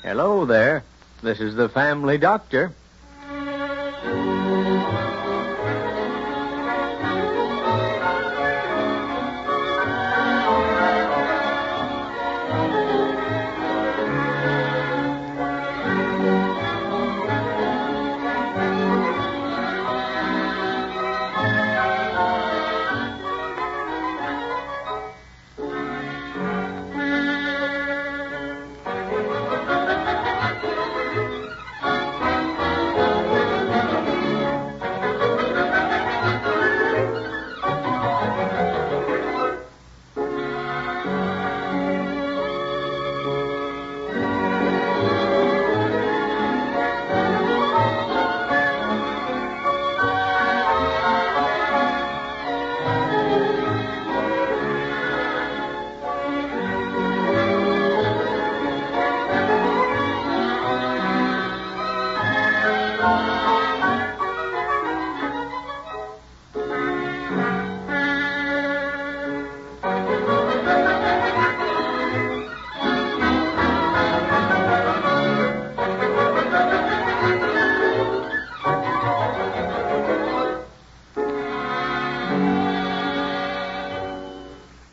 Hello there. This is the family doctor.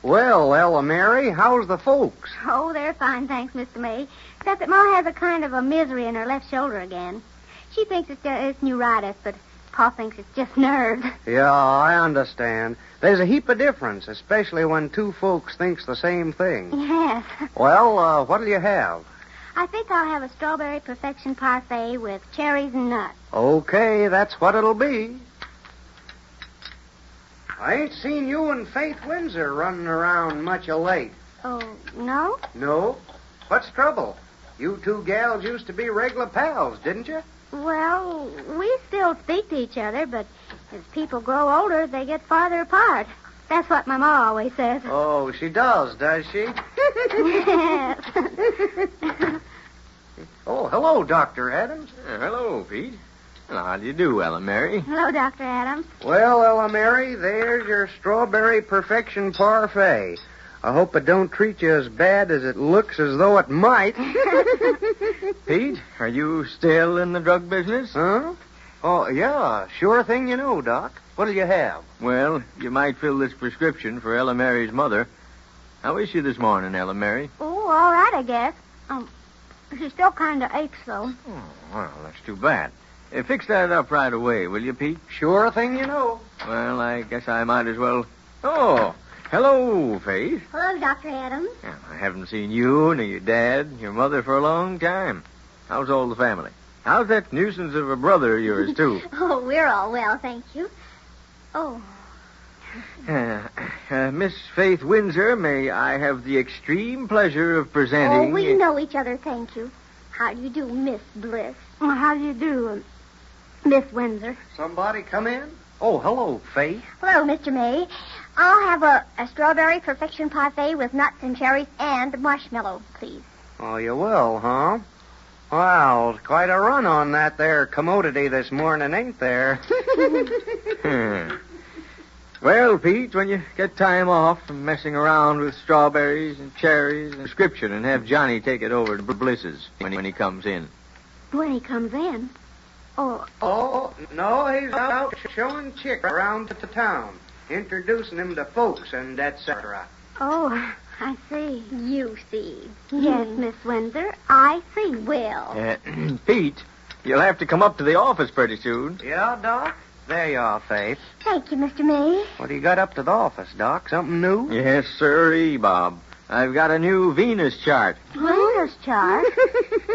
Well, Ella Mary, how's the folks? Oh, they're fine, thanks, Mr. May. Except that Ma has a kind of a misery in her left shoulder again. She thinks it's neuritis, but Pa thinks it's just nerves. Yeah, I understand. There's a heap of difference, especially when two folks thinks the same thing. Yes. Well, what'll you have? I think I'll have a strawberry perfection parfait with cherries and nuts. Okay, that's what it'll be. I ain't seen you and Faith Windsor running around much of late. Oh, no? No? What's trouble? You two gals used to be regular pals, didn't you? Well, we still speak to each other, but as people grow older, they get farther apart. That's what my ma always says. Oh, she does she? Yes. Oh, hello, Dr. Adams. Hello, Pete. Well, how do you do, Ella Mary? Hello, Dr. Adams. Well, Ella Mary, there's your strawberry perfection parfait. I hope it don't treat you as bad as it looks as though it might. Pete, are you still in the drug business? Huh? Oh, yeah, sure thing you know, Doc. What'll you have? Well, you might fill this prescription for Ella Mary's mother. How is she this morning, Ella Mary? Oh, all right, I guess. She still kind of aches, though. Oh, well, that's too bad. Fix that up right away, will you, Pete? Sure thing you know. Well, I guess I might as well... Oh, hello, Faith. Hello, Dr. Adams. Yeah, I haven't seen you, nor your dad, your mother for a long time. How's all the family? How's that nuisance of a brother of yours, too? Oh, we're all well, thank you. Oh. Miss Faith Windsor, may I have the extreme pleasure of presenting... Oh, we know each other, thank you. How do you do, Miss Bliss? Well, how do you do, Miss Windsor? Somebody come in? Oh, hello, Faith. Hello, Mr. May. I'll have a strawberry perfection parfait with nuts and cherries and marshmallow, please. Oh, you will, huh? Wow, quite a run on that there commodity this morning, ain't there? Well, Pete, when you get time off from messing around with strawberries and cherries, prescription, and have Johnny take it over to Bliss's when he comes in. When he comes in? Oh, no, he's out showing Chick around to town, introducing him to folks and et cetera. Oh, I see. You see. Yes, Miss Windsor, I see. Will. Pete, you'll have to come up to the office pretty soon. Yeah, Doc? There you are, Faith. Thank you, Mr. May. What do you got up to the office, Doc? Something new? Yes, sirree, Bob. I've got a new Venus chart. Venus chart?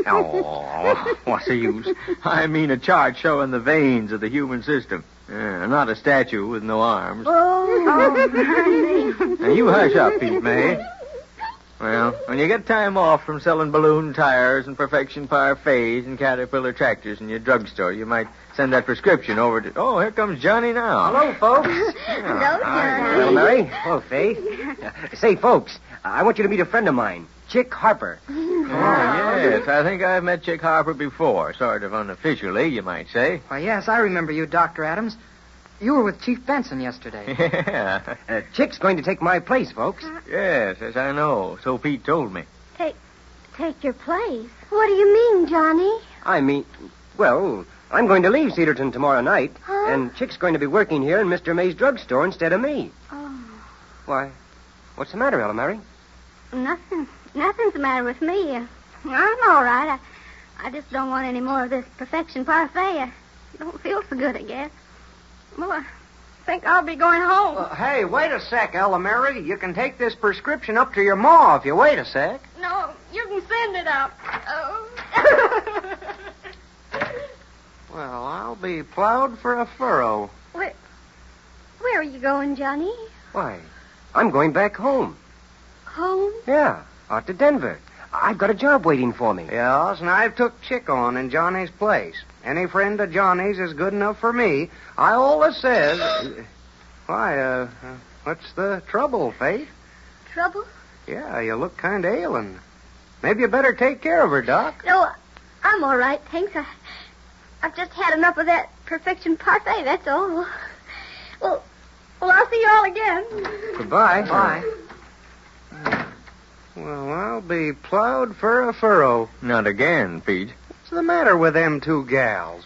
Oh, what's the use? I mean a chart showing the veins of the human system. Not a statue with no arms. Oh. Now, you hush up, Pete May. Well, when you get time off from selling balloon tires and perfection parfaits and Caterpillar tractors in your drugstore, you might send that prescription over to... Oh, here comes Johnny now. Hello, folks. Hello, Johnny. Hello, Mary. Hello, Faith. Say, folks, I want you to meet a friend of mine, Chick Harper. Oh, yes. I think I've met Chick Harper before, sort of unofficially, you might say. Why, yes, I remember you, Dr. Adams. You were with Chief Benson yesterday. Yeah. Chick's going to take my place, folks. Yes, I know. So Pete told me. Take your place? What do you mean, Johnny? I mean, well, I'm going to leave Cedarton tomorrow night, Huh? and Chick's going to be working here in Mr. May's drugstore instead of me. Oh, Why, what's the matter, Ella Mary? nothing. Nothing's the matter with me. I'm all right. I just don't want any more of this perfection parfait. I don't feel so good, I guess. Well, I think I'll be going home. Hey, wait a sec, Ella Mary. You can take this prescription up to your ma if you wait a sec. No, you can send it up. Oh. Well, I'll be plowed for a furrow. Where are you going, Johnny? Why, I'm going back home. Home? Yeah, out to Denver. I've got a job waiting for me. Yes, and I've took Chick on in Johnny's place. Any friend of Johnny's is good enough for me. I always says... Why, what's the trouble, Faith? Trouble? Yeah, you look kind of ailing. Maybe you better take care of her, Doc. No, I'm all right, thanks. I've just had enough of that perfection parfait, that's all. Well, I'll see you all again. Goodbye. Bye. Well, I'll be plowed for a furrow. Not again, Pete. What's the matter with them two gals?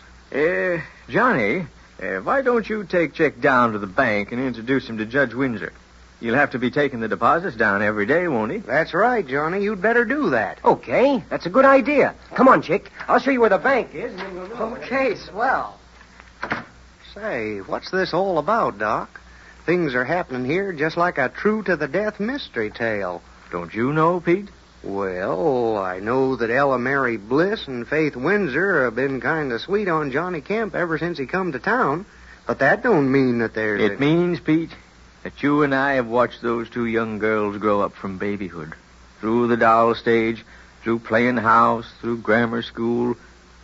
Johnny, why don't you take Chick down to the bank and introduce him to Judge Windsor? You'll have to be taking the deposits down every day, won't he? That's right, Johnny. You'd better do that. Okay, that's a good idea. Come on, Chick. I'll show you where the bank is, and then we'll know. Okay, swell. Say, what's this all about, Doc? Things are happening here just like a true-to-the-death mystery tale. Don't you know, Pete? Well, I know that Ella Mary Bliss and Faith Windsor have been kind of sweet on Johnny Kemp ever since he come to town, but that don't mean that there's... It means, Pete, that you and I have watched those two young girls grow up from babyhood, through the doll stage, through playing house, through grammar school,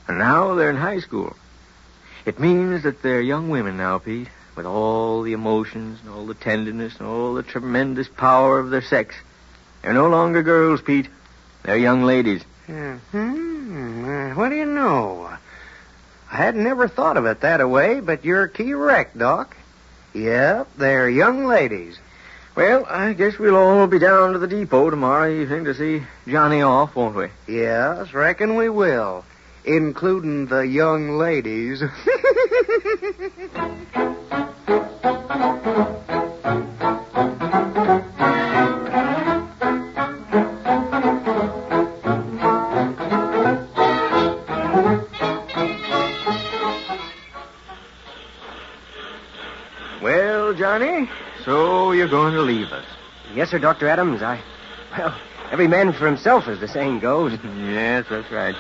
and now they're in high school. It means that they're young women now, Pete, with all the emotions and all the tenderness and all the tremendous power of their sex. They're no longer girls, Pete. They're young ladies. What do you know? I hadn't never thought of it that way, but you're correct, Doc. Yep, they're young ladies. Well, I guess we'll all be down to the depot tomorrow evening to see Johnny off, won't we? Yes, reckon we will. Including the young ladies. Well, Johnny, so you're going to leave us. Yes, sir, Dr. Adams. Well, every man for himself, as the saying goes. Yes, that's right.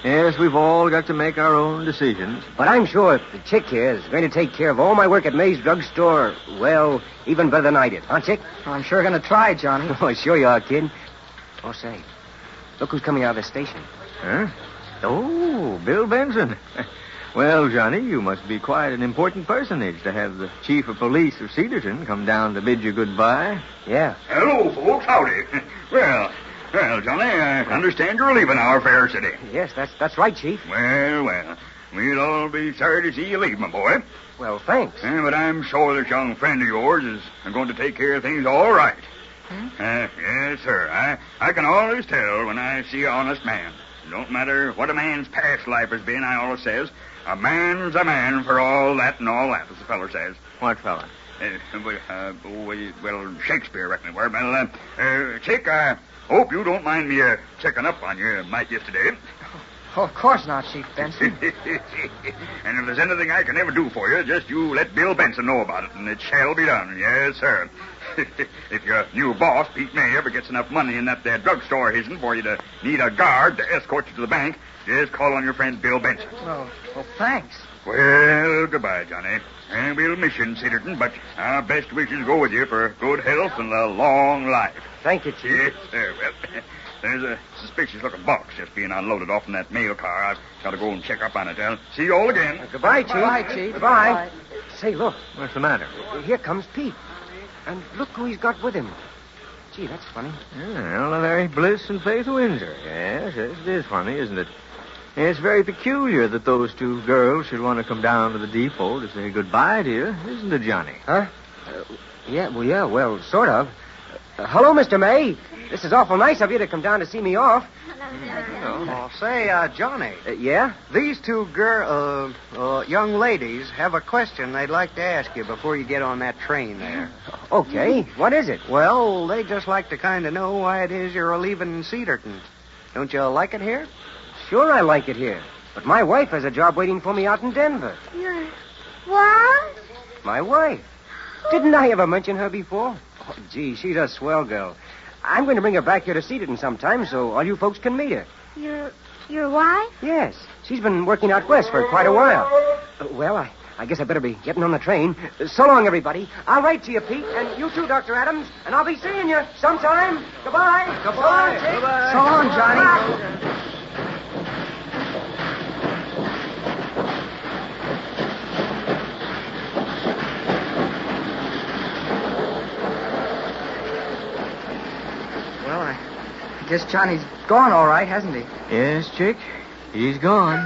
Yes, we've all got to make our own decisions. But I'm sure the Chick here is going to take care of all my work at May's drugstore, well, even better than I did. Huh, Chick? I'm sure going to try, Johnny. Oh, sure you are, kid. Oh, say, look who's coming out of the station. Huh? Oh, Bill Benson. Well, Johnny, you must be quite an important personage to have the chief of police of Cedarton come down to bid you goodbye. Yeah. Hello, folks. Howdy. Well, Johnny, I understand you're leaving our fair city. Yes, that's right, Chief. Well, we'll all be sorry to see you leave, my boy. Well, thanks. But I'm sure this young friend of yours is going to take care of things all right. Yes, sir. I can always tell when I see an honest man. It don't matter what a man's past life has been, I always says, a man's a man for all that and all that, as the feller says. What fella? Well, Shakespeare, reckon it were. Well, Chick, I hope you don't mind me checking up on you might yesterday. Oh, of course not, Chief Benson. And if there's anything I can ever do for you, just you let Bill Benson know about it, and it shall be done. Yes, sir. If your new boss, Pete May, ever gets enough money in that there drugstore of his'n for you to need a guard to escort you to the bank, just call on your friend Bill Benson. Well, thanks. Well, goodbye, Johnny. And we'll miss you in Cedarton, but our best wishes go with you for good health and a long life. Thank you, Chief. Yes, sir. Well, there's a suspicious-looking box just being unloaded off in that mail car. I've got to go and check up on it. I'll see you all again. Goodbye, Chief. Bye, Chief. Goodbye. Say, look. What's the matter? Here comes Pete. And look who he's got with him. Gee, that's funny. Ella Mary Bliss and Faith Windsor. Yes, it is funny, isn't it? It's very peculiar that those two girls should want to come down to the depot to say goodbye to you, isn't it, Johnny? Huh? Yeah, well, sort of. Hello, Mr. May. This is awful nice of you to come down to see me off. Oh, say, Johnny. Yeah? These two young ladies have a question they'd like to ask you before you get on that train there. Okay. What is it? Well, they'd just like to kind of know why it is you're leaving Cedarton. Don't you like it here? Sure I like it here. But my wife has a job waiting for me out in Denver. What? My wife. Didn't I ever mention her before? Oh, gee, she's a swell girl. I'm going to bring her back here to Cedarton sometime so all you folks can meet her. Your wife? Yes. She's been working out west for quite a while. Well, I guess I better be getting on the train. So long, everybody. I'll write to you, Pete, and you too, Dr. Adams. And I'll be seeing you sometime. Goodbye. Goodbye. So long, Goodbye. So long, Johnny. Well, I guess Johnny's gone all right, hasn't he? Yes, Chick. He's gone.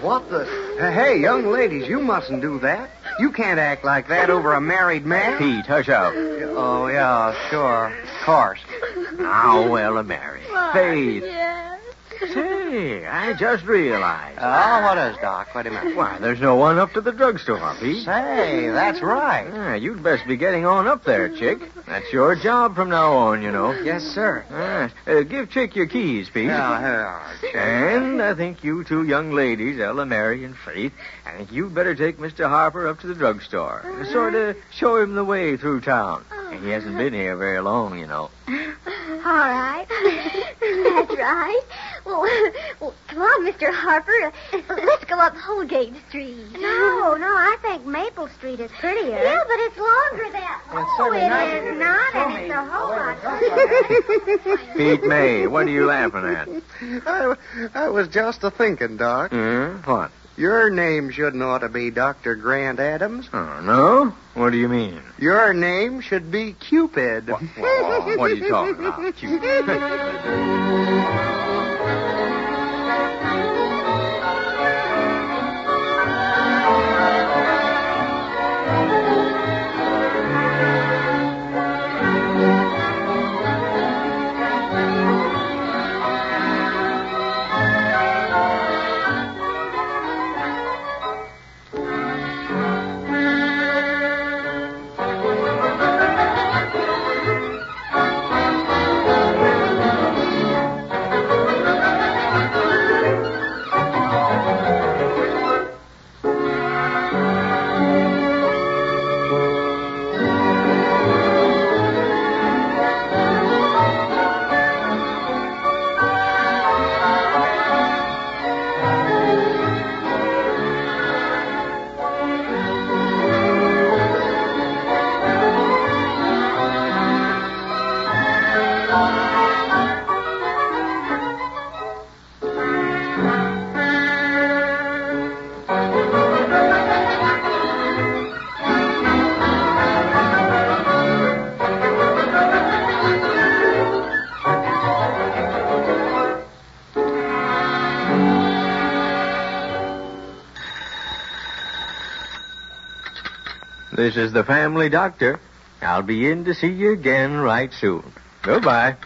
What the... Hey, young ladies, you mustn't do that. You can't act like that over a married man. Pete, hush up. Oh, yeah, sure. Of course. Now, well, Mary. Faith. Yes. Say, I just realized. What is, Doc? Wait a minute. Why, there's no one up to the drugstore, Pete. Say, that's right. Yeah, you'd best be getting on up there, Chick. That's your job from now on, you know. Yes, sir. Give Chick your keys, Pete. Chick. And I think you two young ladies, Ella, Mary, and Faith, I think you'd better take Mr. Harper up to the drugstore. Sort of show him the way through town. He hasn't been here very long, you know. All right. That's right. Well, come on, Mr. Harper. Let's go up Holgate Street. No, I think Maple Street is prettier. Yeah, but it's longer than... it is not, and it's a whole lot. Pete May, what are you laughing at? I was just a-thinking, Doc. What? Your name shouldn't ought to be Dr. Grant Adams. Oh, no? What do you mean? Your name should be Cupid. What are you talking about, Cupid? This is the family doctor. I'll be in to see you again right soon. Goodbye.